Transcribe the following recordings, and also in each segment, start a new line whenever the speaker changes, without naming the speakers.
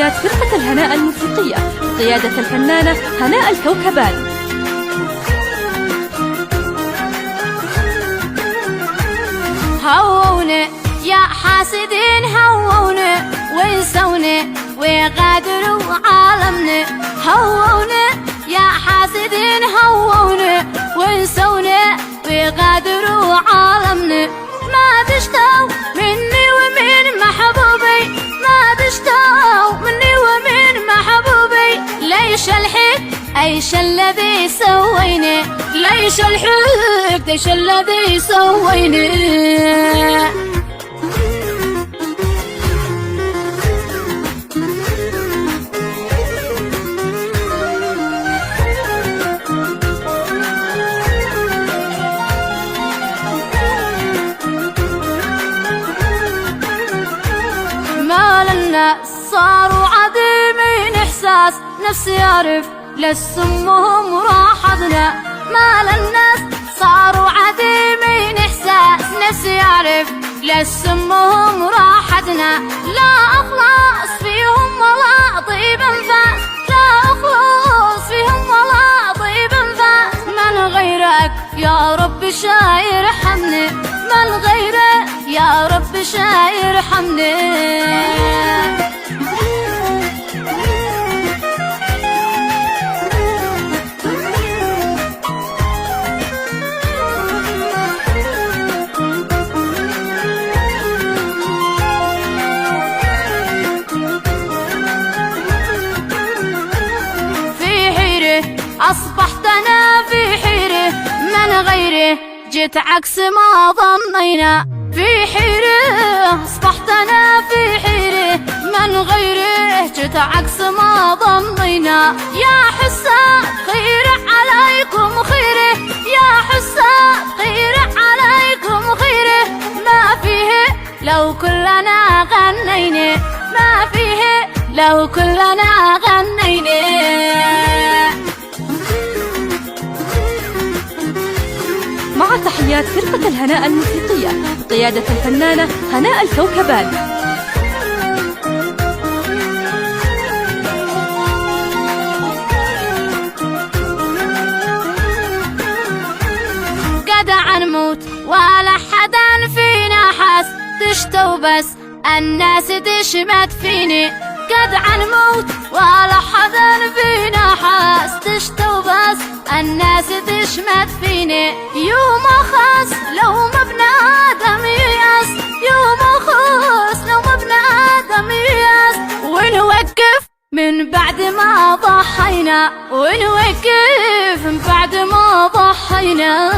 تحيات فرقة الهناء الموسيقية بقيادة الفنانة هناء الكوكبان.
هوونا يا حاسدين هوونا وانسونا وغادروا عالمنا. هوونا يا حاسدين هوونا وانسونا وغادروا عالمنا. ما تشتوا مني ومن محبوبي، ما تشتوا مني ومن محبوبي. ليش الحق ايش الذي سوينا، ليش الحق ايش الذي سوينا. ما لنا صاروا عديمين احساس، نفسي يعرف لسمهم راحتنا. ما للناس صاروا عديمين احساس، نفسي يعرف لسمهم راحتنا. لا اخلص فيهم ولا طيب انفاس، لا اخلص فيهم ولا طيب انفاس. من غيرك يا رب شاير حمني، من غيرك يا رب شاير حمني. أصبحت أنا في حيرة، من غيره جيت عكس ما ظنينا. في حيرة أصبحت أنا في حيرة، من غيره جيت عكس ما ظنينا. يا حساد خير عليكم خيره، يا حساد خير عليكم خيره. ما فيه لو كلنا غنينا، ما فيه لو كلنا غنينا.
مع تحيات فرقة الهناء الموسيقية بقيادة الفنانة هناء الكوكبان.
قدع نموت ولا حدا فينا حاس، تشتو بس الناس تشمت فيني. قدع نموت ولا حدا فينا حاس، تشتو بس الناس تشمت فيني. يوم أخص لو ما ابن آدم ييأس، يوم أخص لو ما ابن آدم ييأس. ونوقف من بعد ما ضحينا، ونوقف من بعد ما ضحينا.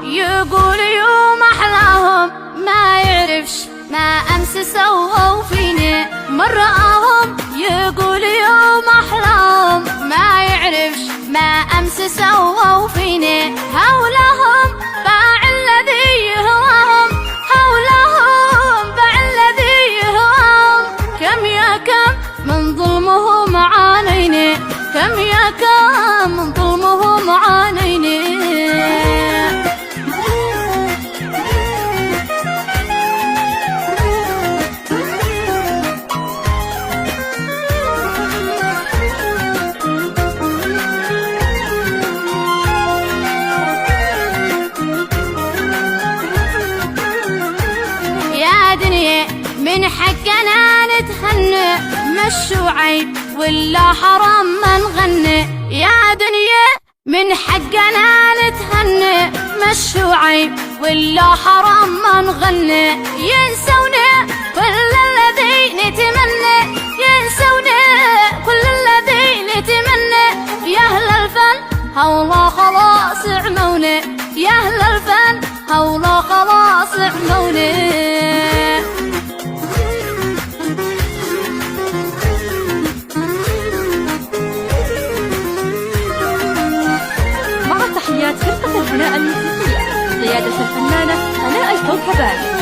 يقول يوم أحلاهم ما يعرفش ما أمس سووا فيني. من رآهم يقول يوم أحلاهم ما يعرفش ما أمس سووا فيني. هولهم باع الذي يهواهم، هولهم باع الذي يهواهم. كم يا كم من ظلمهم عانيني، كم يا كم من ظلمهم عانيني. من حقنا نتهنى، مشوا عيب ولا حرام ما نغني. يا دنيا من حقنا نتهنى، مشوا عيب ولا حرام ما نغني. ينسونا كل الذي نتمنى، ينسونا كل الذي نتمنى. يا أهل الفن هولا خلاص عمونا، يا أهل الفن هولا خلاص عمونا.
تحيات فرقة الهناء الموسيقية بقيادة الفنانة هناء الكوكبان. مرحبا.